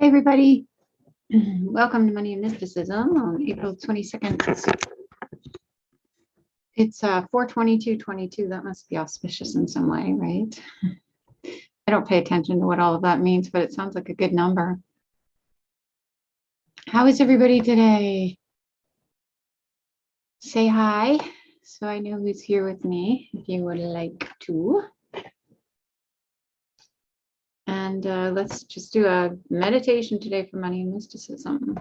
Hey everybody, welcome to Money and Mysticism on April 22nd. It's 4/22/22. That must be auspicious in some way, right? I don't pay attention to what all of that means, but it sounds like a good number. How is everybody today? Say hi so I know who's here with me if you would like to. And let's just do a meditation today for Money and Mysticism.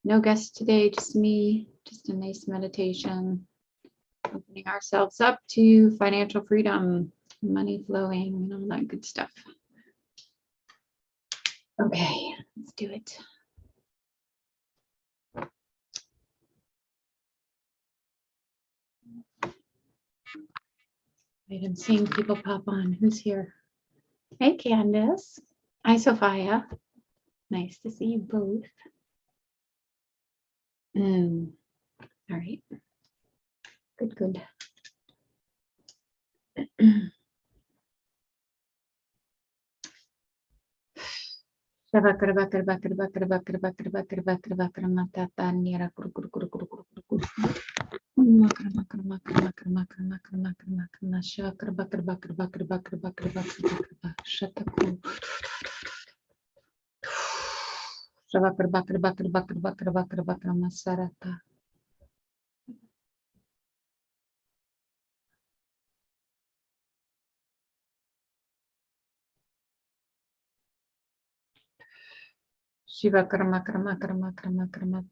No guests today, just me, just a nice meditation. Opening ourselves up to financial freedom, money flowing, and all that good stuff. Okay, let's do it. Wait, I'm seeing people pop on. Who's here? Hey, Candace. Hi, Sophia. Nice to see you both. All right. Good. Shiva karma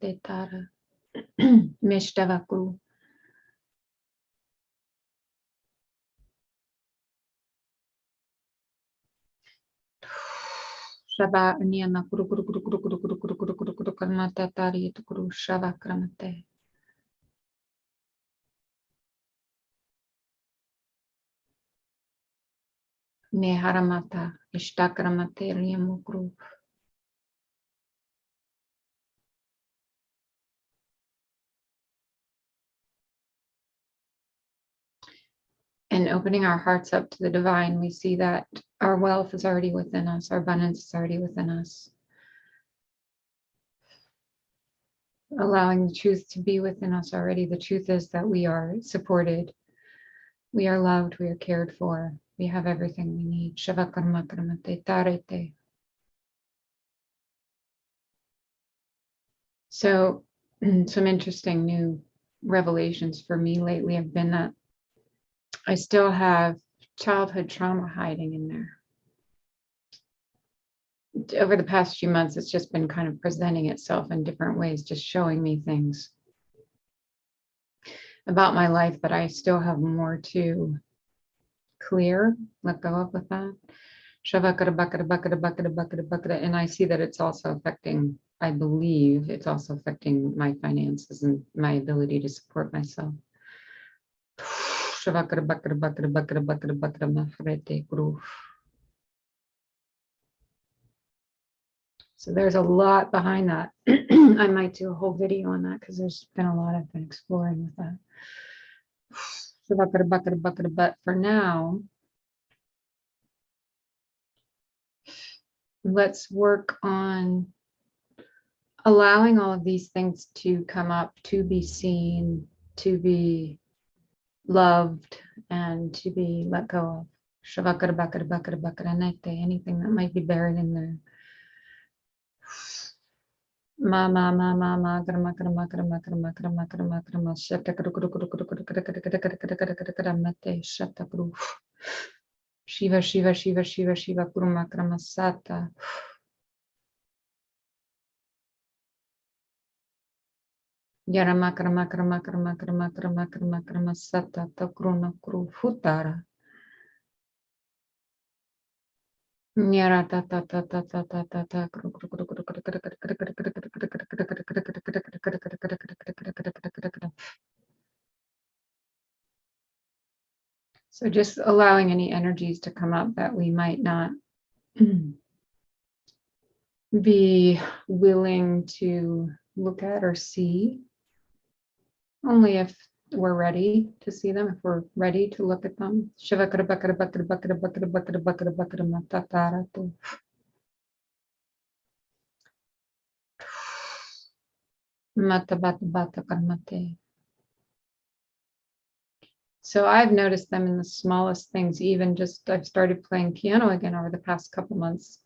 te tara. Mishtavakru. Shava niyama kuru karma te tari kuru shava kramate. Neharamata ishtakramate riyamukru. And opening our hearts up to the divine, we see that our wealth is already within us, our abundance is already within us. Allowing the truth to be within us already. The truth is that we are supported, we are loved, we are cared for, we have everything we need. Shava karma karamate tarete. So, some interesting new revelations for me lately have been that I still have childhood trauma hiding in there. Over the past few months, it's just been kind of presenting itself in different ways, just showing me things about my life that I still have more to clear, let go of with that. And I see that it's also affecting, I believe it's also affecting my finances and my ability to support myself. So there's a lot behind that. I might do a whole video on that because there's been a lot I've been exploring with that. But for now, let's work on allowing all of these things to come up, to be seen, to be loved, and to be let go of. Anything that might be buried in there. Shiva Shiva Shiva Shiva Shiva Kurma Kramasata. Yarama Krama Krama Krama Krama Krama Krama Kramasata Takruna Kru Futara. So just allowing any energies to come up that we might not be willing to look at or see, only if we're ready to see them, if we're ready to look at them. Mata bata bata karmate. So I've noticed them in the smallest things, even just I've started playing piano again over the past couple months.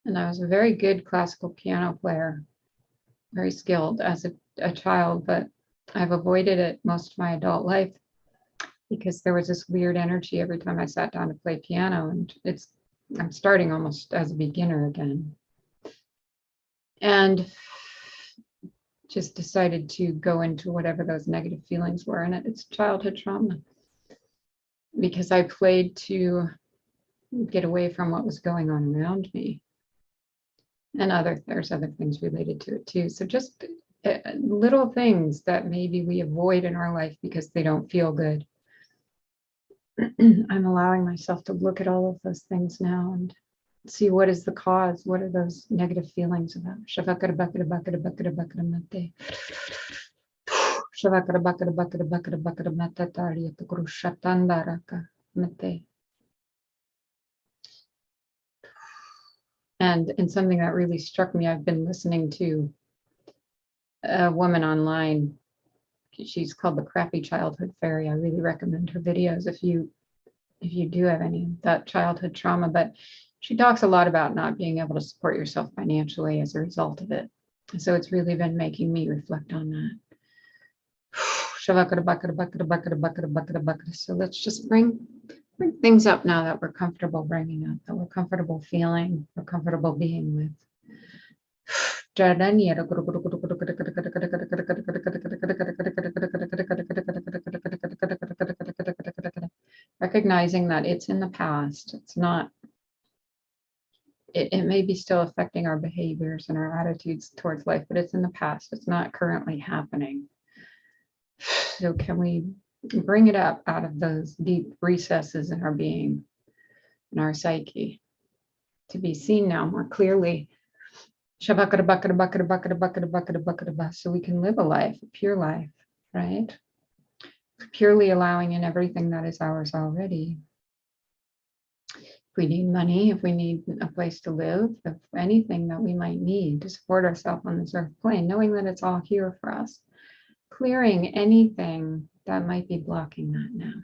And I was a very good classical piano player, very skilled as a child, but I've avoided it most of my adult life because there was this weird energy every time I sat down to play piano. And I'm starting almost as a beginner again. And just decided to go into whatever those negative feelings were. And it's childhood trauma because I played to get away from what was going on around me. And there's other things related to it too. So just little things that maybe we avoid in our life because they don't feel good. I'm allowing myself to look at all of those things now and see what is the cause. What are those negative feelings about? And something that really struck me, I've been listening to a woman online. She's called the Crappy Childhood Fairy. I really recommend her videos if you do have any of that childhood trauma. But she talks a lot about not being able to support yourself financially as a result of it. So it's really been making me reflect on that. So let's just bring things up now that we're comfortable bringing up, that we're comfortable feeling, we're comfortable being with. Recognizing that it's in the past. It's not, it may be still affecting our behaviors and our attitudes towards life, but it's in the past. It's not currently happening. So can we bring it up out of those deep recesses in our being, in our psyche, to be seen now more clearly? So we can live a life, a pure life, right? Purely allowing in everything that is ours already. If we need money, if we need a place to live, if anything that we might need to support ourselves on this earth plane, knowing that it's all here for us. Clearing anything that might be blocking that now.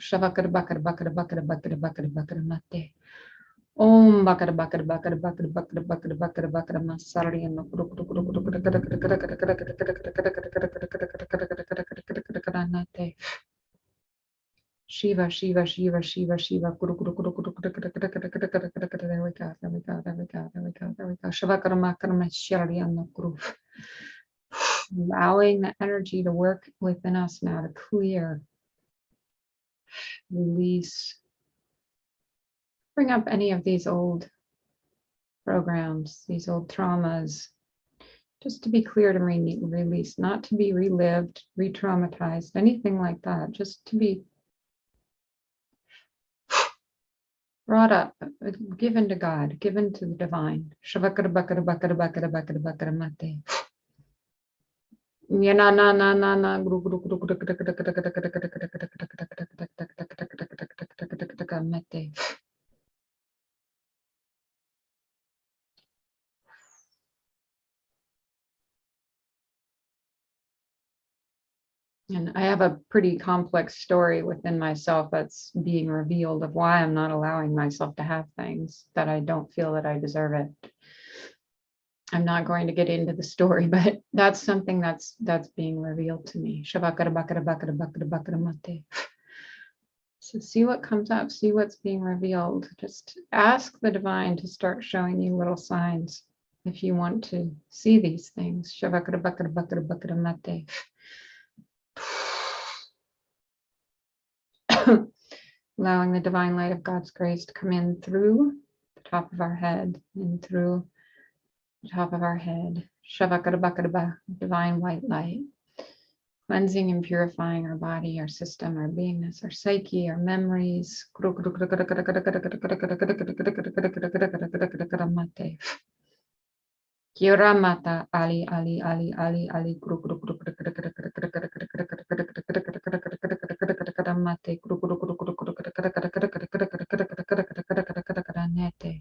Om bakara bakara bakara bakara bakara bakara bakara bakara masari and Shiva Shiva Shiva Shiva Shiva Guru Guru Guru Guru there we go, there we go, there we go, there we go, there we go. Shavakara Makara Shari and the Guru. Allowing the energy to work within us now to clear, release, bring up any of these old programs, these old traumas, just to be cleared and released, not to be relived, re-traumatized, anything like that, just to be brought up, given to God, given to the divine. And I have a pretty complex story within myself that's being revealed of why I'm not allowing myself to have things, that I don't feel that I deserve it. I'm not going to get into the story, but that's something that's being revealed to me. So see what comes up, see what's being revealed. Just ask the divine to start showing you little signs if you want to see these things. Allowing the divine light of God's grace to come in through the top of our head, in through the top of our head. Divine white light, cleansing and purifying our body, our system, our beingness, our psyche, our memories. Kira mata ali ali ali ali ali guru guru guru guru guru guru guru guru guru guru guru mate guru guru guru guru guru guru guru guru guru guru guru guru nete.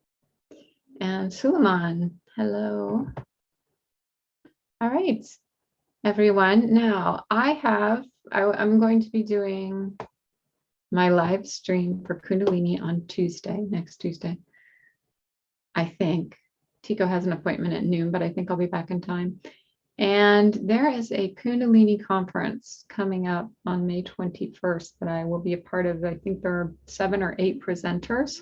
And Suleiman, hello. All right, everyone. Now I'm going to be doing my live stream for Kundalini on Tuesday, next Tuesday. I think Tico has an appointment at noon, but I think I'll be back in time. And there is a Kundalini conference coming up on May 21st that I will be a part of. I think there are 7 or 8 presenters.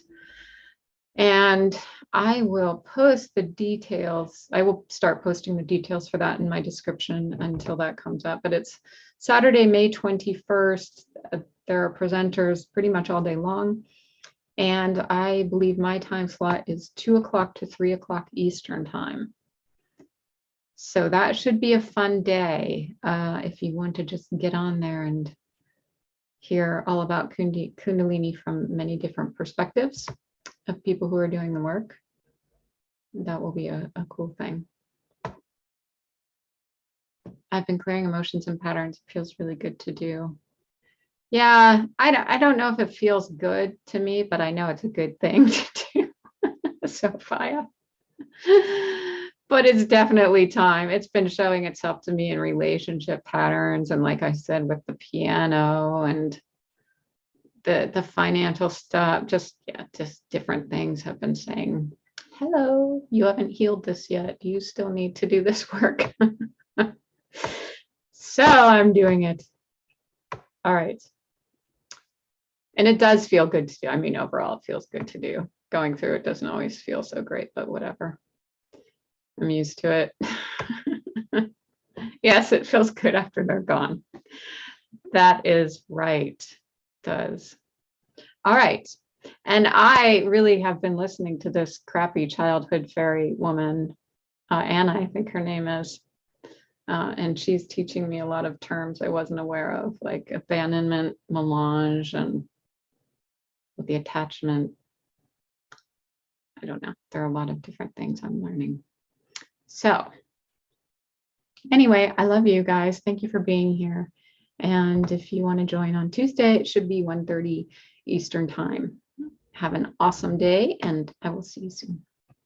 And I will post the details. I will start posting the details for that in my description until that comes up. But it's Saturday, May 21st. There are presenters pretty much all day long. And I believe my time slot is 2 o'clock to 3 o'clock Eastern time. So that should be a fun day if you want to just get on there and hear all about Kundalini from many different perspectives of people who are doing the work. That will be a cool thing. I've been clearing emotions and patterns. It feels really good to do. Yeah, I don't know if it feels good to me, but I know it's a good thing to do. Sophia. But it's definitely time. It's been showing itself to me in relationship patterns. And like I said, with the piano and the financial stuff, just different things have been saying, hello, you haven't healed this yet. You still need to do this work. So I'm doing it. All right. And it does feel good to do. I mean, overall, it feels good to do. Going through it doesn't always feel so great, but whatever. I'm used to it. Yes, it feels good after they're gone. That is right. It does. All right. And I really have been listening to this crappy childhood fairy woman, Anna, I think her name is. And she's teaching me a lot of terms I wasn't aware of, like abandonment, melange, and with the attachment. I don't know. There are a lot of different things I'm learning. So anyway, I love you guys. Thank you for being here. And if you want to join on Tuesday, it should be 1:30 Eastern time. Have an awesome day, and I will see you soon.